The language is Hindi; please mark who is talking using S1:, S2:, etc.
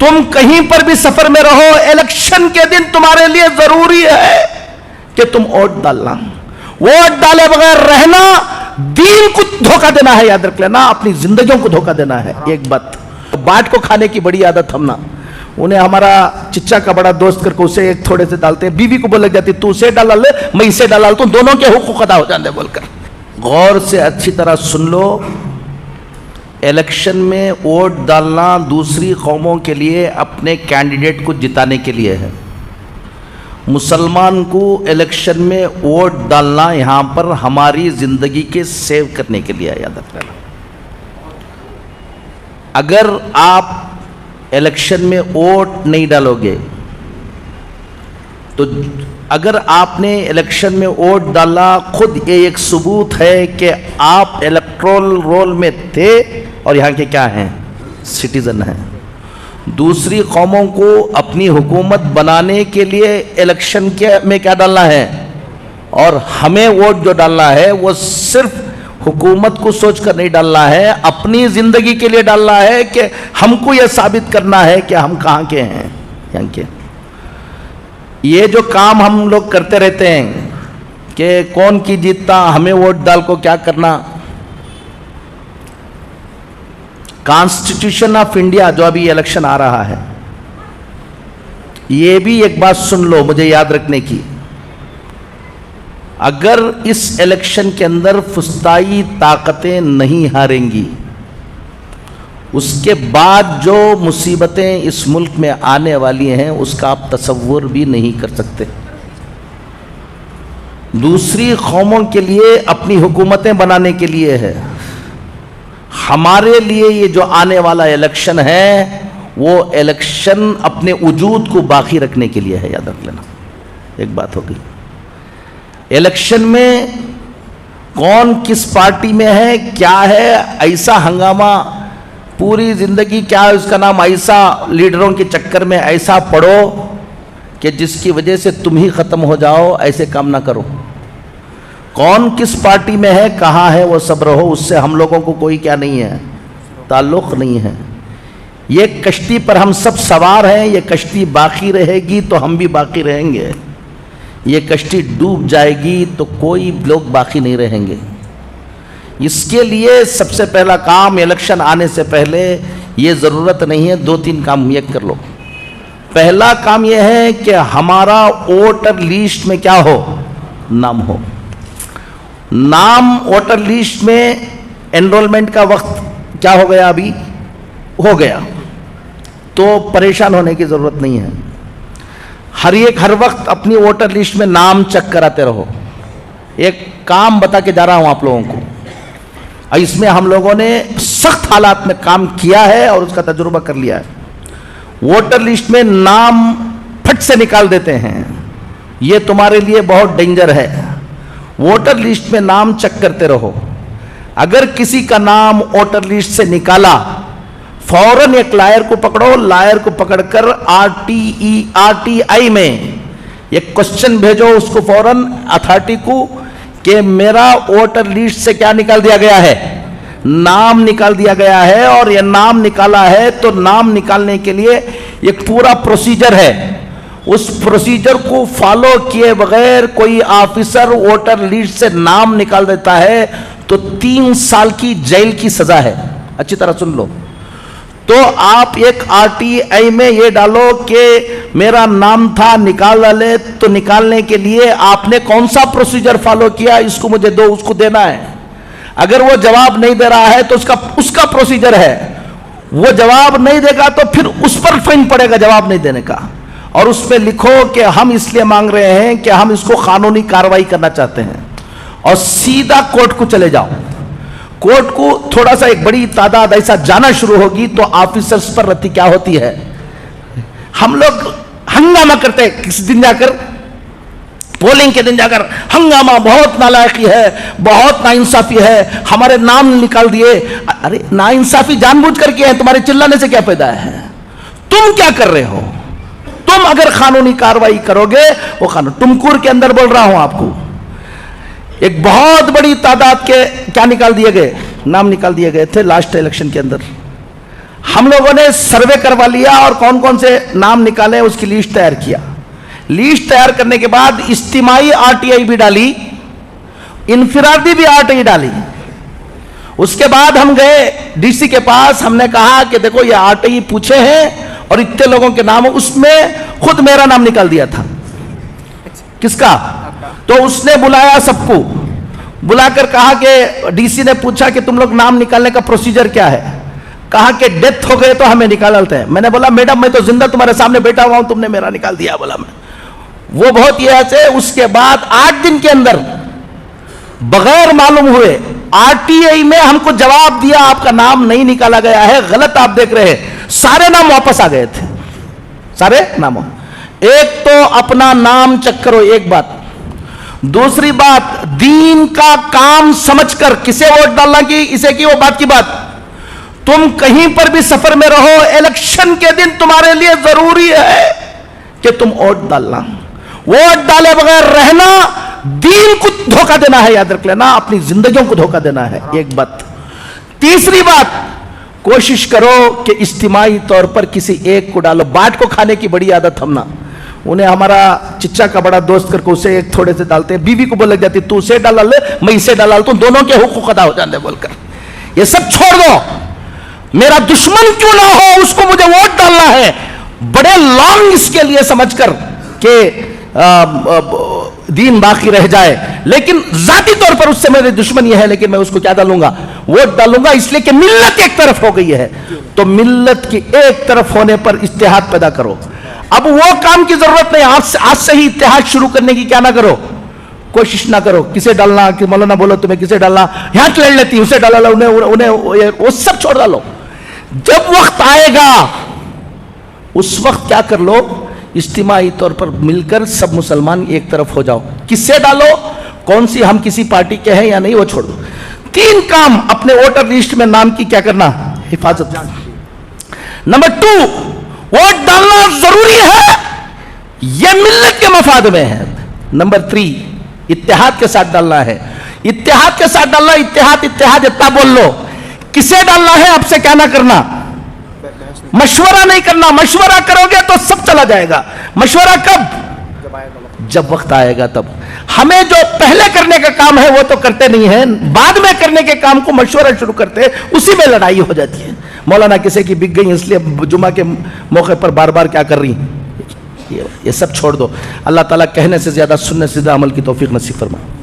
S1: तुम कहीं पर भी सफर में रहो, इलेक्शन के दिन तुम्हारे लिए जरूरी है कि तुम वोट डालना। वोट डाले बगैर रहना दीन को धोखा देना है, याद रख लेना, अपनी जिंदगियों को धोखा देना है। एक बात, बाट को खाने की बड़ी आदत हमना, उन्हें हमारा चिच्चा का बड़ा दोस्त करके उसे एक थोड़े से डालते हैं, बीवी को बोल लग जाती तू उसे डाला ले मैं इसे डाला तो दोनों के हुकूक अदा हो जाते बोलकर। गौर से अच्छी तरह सुन लो, इलेक्शन में वोट डालना दूसरी कौमों के लिए अपने कैंडिडेट को जिताने के लिए है। मुसलमान को इलेक्शन में वोट डालना यहाँ पर हमारी ज़िंदगी के सेव करने के लिए है, याद रखना। अगर आप इलेक्शन में वोट नहीं डालोगे तो अगर आपने इलेक्शन में वोट डाला, खुद ये एक सबूत है कि आप इलेक्टोरल रोल में थे और यहाँ के क्या हैं, सिटीजन हैं। दूसरी कौमों को अपनी हुकूमत बनाने के लिए इलेक्शन के में क्या डालना है, और हमें वोट जो डालना है वो सिर्फ हुकूमत को सोचकर नहीं डालना है, अपनी ज़िंदगी के लिए डालना है कि हमको यह साबित करना है कि हम कहाँ के हैं, यहाँ के। ये जो काम हम लोग करते रहते हैं कि कौन की जीतता, हमें वोट डाल को क्या करना। कॉन्स्टिट्यूशन ऑफ इंडिया जो अभी इलेक्शन आ रहा है, ये भी एक बात सुन लो मुझे याद रखने की, अगर इस इलेक्शन के अंदर फुस्ताई ताकतें नहीं हारेंगी, उसके बाद जो मुसीबतें इस मुल्क में आने वाली हैं उसका आप तसव्वुर भी नहीं कर सकते। दूसरी कौमों के लिए अपनी हुकूमतें बनाने के लिए है, हमारे लिए ये जो आने वाला इलेक्शन है वो इलेक्शन अपने वजूद को बाकी रखने के लिए है, याद रख लेना। एक बात होगी, इलेक्शन में कौन किस पार्टी में है, क्या है, ऐसा हंगामा पूरी ज़िंदगी, क्या है उसका नाम, ऐसा लीडरों के चक्कर में ऐसा पड़ो कि जिसकी वजह से तुम ही ख़त्म हो जाओ, ऐसे काम ना करो। कौन किस पार्टी में है, कहाँ है, वो सब रहो, उससे हम लोगों को कोई क्या नहीं है, ताल्लुक़ नहीं है। ये कश्ती पर हम सब सवार हैं, ये कश्ती बाकी रहेगी तो हम भी बाकी रहेंगे, ये कश्ती डूब जाएगी तो कोई लोग बाकी नहीं रहेंगे। इसके लिए सबसे पहला काम, इलेक्शन आने से पहले ये ज़रूरत नहीं है, 2-3 काम ये कर लो। पहला काम ये है कि हमारा वोटर लिस्ट में क्या हो, नाम हो। नाम वोटर लिस्ट में एनरोलमेंट का वक्त क्या हो गया, अभी हो गया, तो परेशान होने की ज़रूरत नहीं है। हर वक्त अपनी वोटर लिस्ट में नाम चेक कराते रहो। एक काम बता के जा रहा हूं आप लोगों को, इसमें हम लोगों ने सख्त हालात में काम किया है और उसका तजुर्बा कर लिया है। वोटर लिस्ट में नाम फट से निकाल देते हैं, ये तुम्हारे लिए बहुत डेंजर है। वोटर लिस्ट में नाम चेक करते रहो। अगर किसी का नाम वोटर लिस्ट से निकाला, फौरन एक लायर को पकड़ो, लायर को पकड़कर RTI में एक क्वेश्चन भेजो उसको फौरन अथॉरिटी को कि मेरा वोटर लिस्ट से क्या निकाल दिया गया है, नाम निकाल दिया गया है, और यह नाम निकाला है तो नाम निकालने के लिए एक पूरा प्रोसीजर है। उस प्रोसीजर को फॉलो किए बगैर कोई ऑफिसर वोटर लिस्ट से नाम निकाल देता है तो 3 साल की जेल की सजा है। अच्छी तरह सुन लो। तो आप एक RTI में ये डालो कि मेरा नाम था, निकाल डाले, तो निकालने के लिए आपने कौन सा प्रोसीजर फॉलो किया, इसको मुझे दो, उसको देना है। अगर वो जवाब नहीं दे रहा है तो उसका प्रोसीजर है, वो जवाब नहीं देगा तो फिर उस पर फाइन पड़ेगा जवाब नहीं देने का, और उसमें लिखो कि हम इसलिए मांग रहे हैं कि हम इसको कानूनी कार्रवाई करना चाहते हैं, और सीधा कोर्ट को चले जाओ। कोर्ट को थोड़ा सा एक बड़ी तादाद ऐसा जाना शुरू होगी तो ऑफिसर्स पर रत्ती क्या होती है, हम लोग हंगामा करते हैं। किसी दिन जाकर, पोलिंग के दिन जाकर हंगामा, बहुत नालायकी है, बहुत नाइंसाफी है, हमारे नाम निकाल दिए। अरे नाइंसाफी जानबूझकर किया है, तुम्हारे चिल्लाने से क्या फायदा है, तुम क्या कर रहे हो? तुम अगर कानूनी कार्रवाई करोगे, वो कानून, टुमकुर के अंदर बोल रहा हूं आपको, एक बहुत बड़ी तादाद के क्या निकाल दिए गए, नाम निकाल दिए गए थे लास्ट इलेक्शन के अंदर। हम लोगों ने सर्वे करवा लिया और कौन कौन से नाम निकाले उसकी लिस्ट तैयार किया। लिस्ट तैयार करने के बाद इज्तिमाई आरटीआई भी डाली, इनफिरादी भी आरटीआई डाली। उसके बाद हम गए डीसी के पास, हमने कहा कि देखो ये आरटीआई पूछे हैं और इतने लोगों के नाम, उसमें खुद मेरा नाम निकाल दिया था। किसका? तो उसने बुलाया सबको, बुलाकर कहा कि डीसी ने पूछा कि तुम लोग नाम निकालने का प्रोसीजर क्या है? कहा कि डेथ हो गए तो हमें निकालते हैं। मैंने बोला मैडम मैं तो जिंदा तुम्हारे सामने बैठा हुआ हूं, तुमने मेरा निकाल दिया। बोला मैं वो बहुत ये ऐसे। उसके बाद 8 दिन के अंदर बगैर मालूम हुए आरटीआई में हमको जवाब दिया आपका नाम नहीं निकाला गया है, गलत आप देख रहे हैं। सारे नाम वापस आ गए थे, सारे नामों। एक तो अपना नाम चेक करो, एक बात। दूसरी बात, दीन का काम समझकर किसे वोट डालना की इसे की वो बात की बात। तुम कहीं पर भी सफर में रहो, इलेक्शन के दिन तुम्हारे लिए जरूरी है कि तुम वोट डालना। वोट डाले बगैर रहना दीन को धोखा देना है, याद रख लेना, अपनी जिंदगियों को धोखा देना है, एक बात। तीसरी बात, कोशिश करो कि इज्तिमाई तौर पर किसी एक को डालो। बाट को खाने की बड़ी आदत हम ना, उन्हें हमारा चिच्चा का बड़ा दोस्त करके उसे एक थोड़े से डालते हैं, बीवी को बोल लग जाती तू उसे डाला ले मैं इसे डाला तो दोनों के हुकूक अदा हो जाते बोलकर। ये सब छोड़ दो, मेरा दुश्मन क्यों ना हो उसको मुझे वोट डालना है, बड़े लॉन्ग इसके लिए समझकर कि दीन बाकी रह जाए। लेकिन जाती तौर पर उससे मेरे दुश्मन ये है, लेकिन मैं उसको क्या डालूंगा? वोट डालूंगा, इसलिए कि मिल्लत एक तरफ हो गई है। तो मिल्लत की एक तरफ होने पर इत्तेहाद पैदा करो। अब वो काम की जरूरत नहीं, आज से ही इत्तेहाद शुरू करने की क्या ना करो, कोशिश ना करो। किसे डालना कि मौलाना बोलो तुम्हें किसे डालना, यहां लड़ लेती उसे डाला, उन्हें वो सब छोड़ डालो। जब वक्त आएगा उस वक्त क्या कर लो, इज्तिमाई तौर पर मिलकर सब मुसलमान एक तरफ हो जाओ। किससे डालो, कौन सी हम किसी पार्टी के हैं या नहीं वो छोड़ दो। 3 काम अपने वोटर लिस्ट में नाम की क्या करना, हिफाजत। नंबर 2, वोट डालना जरूरी है, यह मिल्लत के मफाद में है। नंबर 3, इत्तेहाद के साथ डालना है। इत्तेहाद के साथ डालना, इत्तेहाद इतना बोल लो। किसे डालना है आपसे क्या ना करना, मशवरा नहीं करना। मशवरा करोगे तो सब चला जाएगा। मशवरा कब? जब वक्त आएगा तब। हमें जो पहले करने का काम है वो तो करते नहीं है, बाद में करने के काम को मशवरा शुरू करते हैं, उसी में लड़ाई हो जाती है। मौलाना किसी की बिक गई इसलिए जुमा के मौके पर बार बार क्या कर रही, ये सब छोड़ दो। अल्लाह ताला कहने से ज्यादा सुनने से ज्यादा अमल की तौफीक नसीब फरमाए।